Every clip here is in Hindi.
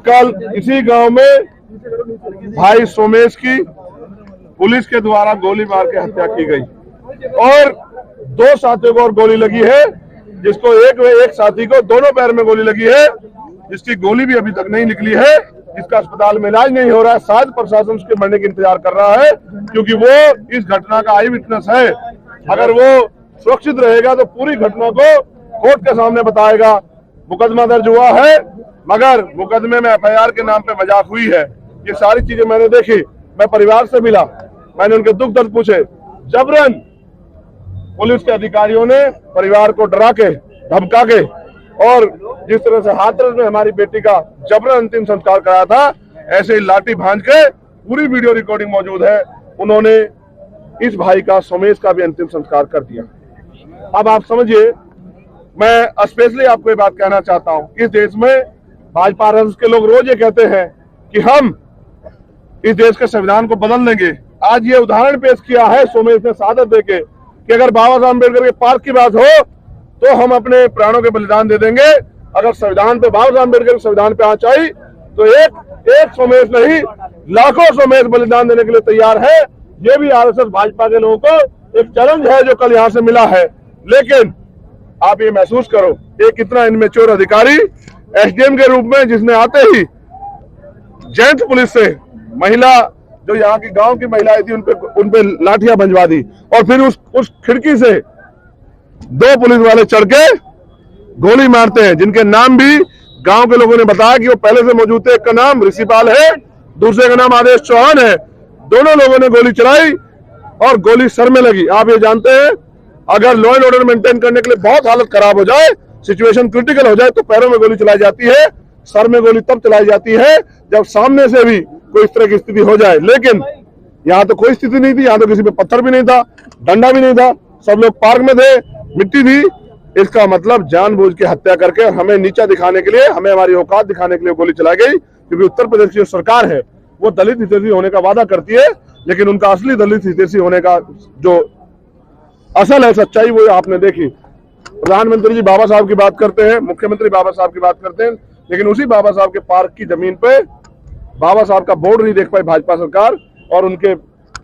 कल इसी गांव में भाई सोमेश की पुलिस के द्वारा गोली मार के हत्या की गई और 2 साथियों को और गोली लगी है, जिसको एक साथी को दोनों पैर में गोली लगी है, जिसकी गोली भी अभी तक नहीं निकली है, जिसका अस्पताल में इलाज नहीं हो रहा है। शायद प्रशासन उसके मरने का इंतजार कर रहा है, क्योंकि वो इस घटना का आई विटनेस है। अगर वो सुरक्षित रहेगा तो पूरी घटना को कोर्ट के सामने बताएगा। मुकदमा दर्ज हुआ है, मगर मुकदमे में एफआईआर के नाम पे मजाक हुई है। ये सारी चीजें मैंने देखी, मैं परिवार से मिला, मैंने उनके दुख दर्द पूछे। जबरन पुलिस के अधिकारियों ने परिवार को डरा के धमका के और जिस तरह से हाथरस में हमारी बेटी का जबरन अंतिम संस्कार कराया था, ऐसे ही लाठी भांज के पूरी वीडियो रिकॉर्डिंग मौजूद है, उन्होंने इस भाई का सोमेश का भी अंतिम संस्कार कर दिया। अब आप समझिए, मैं स्पेशली आपको ये बात कहना चाहता हूं, इस देश में भाजपा के लोग रोज ये कहते हैं कि हम इस देश के संविधान को बदल देंगे। आज ये उदाहरण पेश किया है सोमेश ने शहादत देके कि अगर बाबा साहब अम्बेडकर के पार्क की बात हो तो हम अपने प्राणों के बलिदान दे देंगे। अगर संविधान पे बाबा साहब अम्बेडकर के संविधान पे आँच आई तो एक सोमेश नहीं, लाखों सोमेश बलिदान देने के लिए तैयार है। ये भी आरएसएस भाजपा के लोगों को एक चैलेंज है जो कल यहाँ से मिला है। लेकिन आप ये महसूस करो, एक इतना इनमेच्योर अधिकारी एसडीएम के रूप में, जिसने आते ही जैंत पुलिस से महिला, जो यहाँ की गांव की महिलाएं थी, उनपे लाठियां भंजवा दी और फिर उस खिड़की से 2 पुलिस वाले चढ़ के गोली मारते हैं, जिनके नाम भी गांव के लोगों ने बताया कि वो पहले से मौजूद थे। एक का नाम ऋषिपाल है, दूसरे का नाम आदेश चौहान है। दोनों लोगों ने गोली चलाई और गोली सर में लगी। आप ये जानते हैं, अगर लॉ एंड ऑर्डर मेंटेन करने के लिए बहुत हालत खराब हो जाए, सिचुएशन क्रिटिकल हो जाए, तो पैरों में गोली चलाई जाती है, सर में गोली तब चलाई जाती है जब सामने से भी कोई इस तरह की स्थिति हो जाए। लेकिन यहाँ तो कोई स्थिति नहीं थी, यहाँ तो किसी पे पत्थर भी नहीं था, डंडा भी नहीं था, सब लोग पार्क में थे, मिट्टी थी। इसका मतलब जानबूझ के हत्या करके हमें नीचा दिखाने के लिए, हमें हमारी औकात दिखाने के लिए गोली चलाई गई। क्योंकि उत्तर प्रदेश की जो सरकार है वो दलित हितैषी होने का वादा करती है, लेकिन उनका असली दलित हितैषी होने का जो असल है सच्चाई, वो आपने देखी। प्रधानमंत्री जी बाबा साहब की बात करते हैं, मुख्यमंत्री बाबा साहब की बात करते हैं, लेकिन उसी बाबा साहब के पार्क की जमीन पे बाबा साहब का बोर्ड नहीं देख पाई भाजपा सरकार, और उनके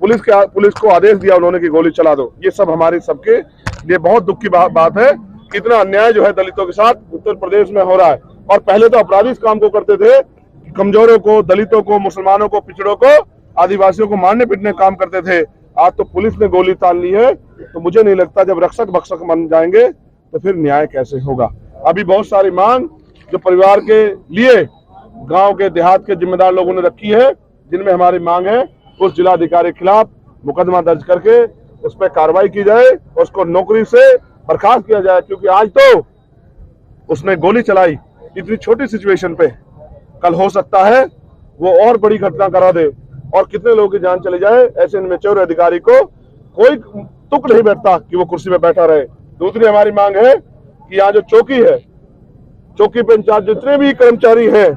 पुलिस को आदेश दिया उन्होंने कि गोली चला दो। ये सब हमारे सबके लिए बहुत दुख की बात है। कितना अन्याय जो है दलितों के साथ उत्तर प्रदेश में हो रहा है। और पहले तो अपराधी इस काम को करते थे, कमजोरों को, दलितों को, मुसलमानों को, पिछड़ों को, आदिवासियों को मारने पीटने काम करते थे। आज तो पुलिस ने गोली तान ली है, तो मुझे नहीं लगता जब रक्षक भक्षक बन जाएंगे तो फिर न्याय कैसे होगा। अभी बहुत सारी मांग जो परिवार के लिए गांव के देहात के जिम्मेदार लोगों ने रखी है, जिनमें हमारी मांग है उस जिलाधिकारी के खिलाफ मुकदमा दर्ज करके उस पर कार्रवाई की जाए, उसको नौकरी से बर्खास्त किया जाए। क्योंकि आज तो उसने गोली चलाई इतनी छोटी सिचुएशन पे, कल हो सकता है वो और बड़ी घटना करा दे और कितने लोगों की जान चली जाए। ऐसे इनमेच्योर अधिकारी को कोई तुक नहीं बैठता कि वो कुर्सी पे बैठा रहे। दूसरी हमारी मांग है कि यहाँ जो चौकी है, चौकी पे इंचार्ज जितने भी कर्मचारी हैं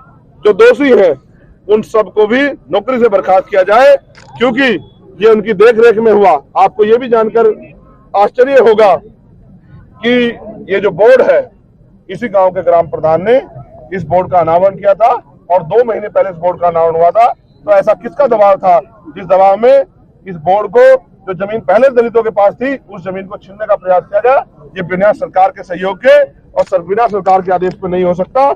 जो दोषी हैं, उन सबको भी नौकरी से बर्खास्त किया जाए, क्योंकि ये उनकी देखरेख में हुआ। आपको ये भी जानकर आश्चर्य होगा कि ये जो बोर्ड है, इसी गांव के ग्राम प्रधान ने इस बोर्ड का अनावरण किया था और 2 महीने पहले इस बोर्ड का अनावरण हुआ था। तो ऐसा किसका दबाव था जिस दबाव में इस बोर्ड को, जो जमीन पहले दलितों के पास थी, उस जमीन को छीनने का प्रयास किया गया। ये बिना सरकार के सहयोग के और बिना सरकार के आदेश पे नहीं हो सकता।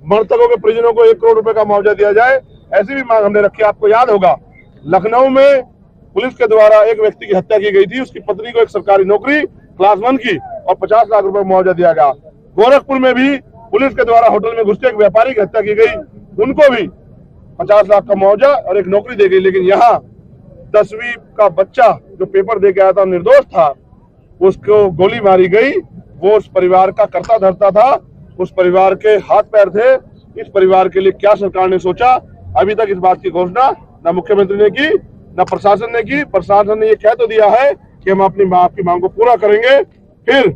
मृतकों के परिजनों को 1 करोड़ रुपए का मुआवजा दिया जाए, ऐसी भी मांग हमने रखी। आपको याद होगा, लखनऊ में पुलिस के द्वारा एक व्यक्ति की हत्या की गई थी, उसकी पत्नी को एक सरकारी नौकरी क्लास 1 की और 50 लाख रुपए मुआवजा दिया गया। गोरखपुर में भी पुलिस के द्वारा होटल में घुस के एक व्यापारी की हत्या की गई, उनको भी 50 लाख का मुआवजा और एक नौकरी दी गई। लेकिन यहाँ 10वीं का बच्चा जो पेपर दे के आया था, निर्दोष था, उसको गोली मारी गई। वो उस परिवार का कर्ता धर्ता था, उस परिवार के हाथ पैर थे। इस परिवार के लिए क्या सरकार ने सोचा? अभी तक इस बात की घोषणा न मुख्यमंत्री ने की, न प्रशासन ने की। प्रशासन ने ये कह तो दिया है कि हम अपनी आपकी मांग को पूरा करेंगे, फिर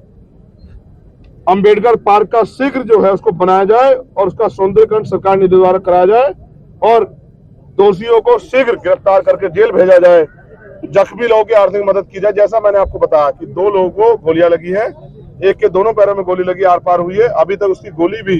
अंबेडकर पार्क का शीघ्र जो है उसको बनाया जाए और उसका सौंदर्यीकरण सरकार निधि द्वारा कराया जाए और दोषियों को शीघ्र गिरफ्तार करके जेल भेजा जाए। जख्मी लोगों की आर्थिक मदद की जाए। जैसा मैंने आपको बताया कि 2 लोगों को गोलियां लगी है, एक के दोनों पैरों में गोली लगी, आर पार हुई है। अभी तक उसकी गोली भी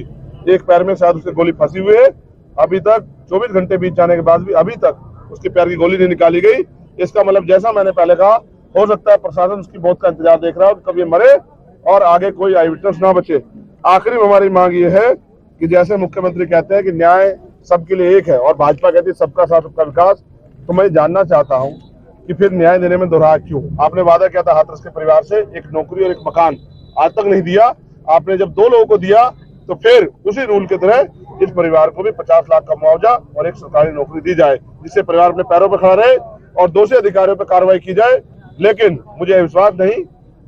एक पैर में शायद उसकी गोली फंसी हुई है। अभी तक 24 घंटे बीत जाने के बाद भी अभी तक उसके पैर की गोली नहीं निकाली गई। इसका मतलब जैसा मैंने पहले कहा, हो सकता है प्रशासन उसकी मौत का इंतजार देख रहा हो कि कब ये मरे और आगे कोई आई विटनेस ना बचे। आखिरी में हमारी मांग ये है कि जैसे मुख्यमंत्री कहते हैं कि न्याय सबके लिए एक है और भाजपा कहती है सबका साथ सबका विकास, तो मैं जानना चाहता हूं कि फिर न्याय देने में दोहरा क्यों? आपने वादा किया था हाथरस के परिवार से एक नौकरी और एक मकान, आज तक नहीं दिया। आपने जब 2 लोगों को दिया तो फिर उसी रूल की तरह इस परिवार को भी 50 लाख का मुआवजा और एक सरकारी नौकरी दी जाए, जिससे परिवार अपने पैरों पर खड़ा रहे और दोषी अधिकारियों पर कार्रवाई की जाए। लेकिन मुझे विश्वास नहीं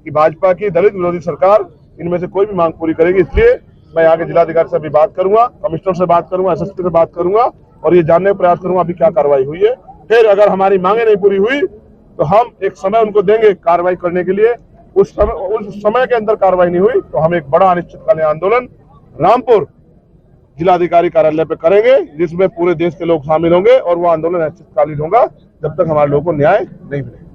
कि भाजपा की दलित विरोधी सरकार इनमें से कोई भी मांग पूरी करेगी। इसलिए मैं आगे जिलाधिकारी से भी बात करूंगा, कमिश्नर से बात करूंगा, एसएसपी से बात करूंगा और ये जानने का प्रयास करूंगा अभी क्या कार्रवाई हुई है। फिर अगर हमारी मांगे नहीं पूरी हुई तो हम एक समय उनको देंगे कार्रवाई करने के लिए। उस समय के अंदर कार्रवाई नहीं हुई तो हम एक बड़ा अनिश्चितकालीन आंदोलन रामपुर जिलाधिकारी कार्यालय पे करेंगे, जिसमें पूरे देश के लोग शामिल होंगे और वो आंदोलन अनिश्चितकालीन होगा जब तक हमारे लोगों को न्याय नहीं मिलेगा।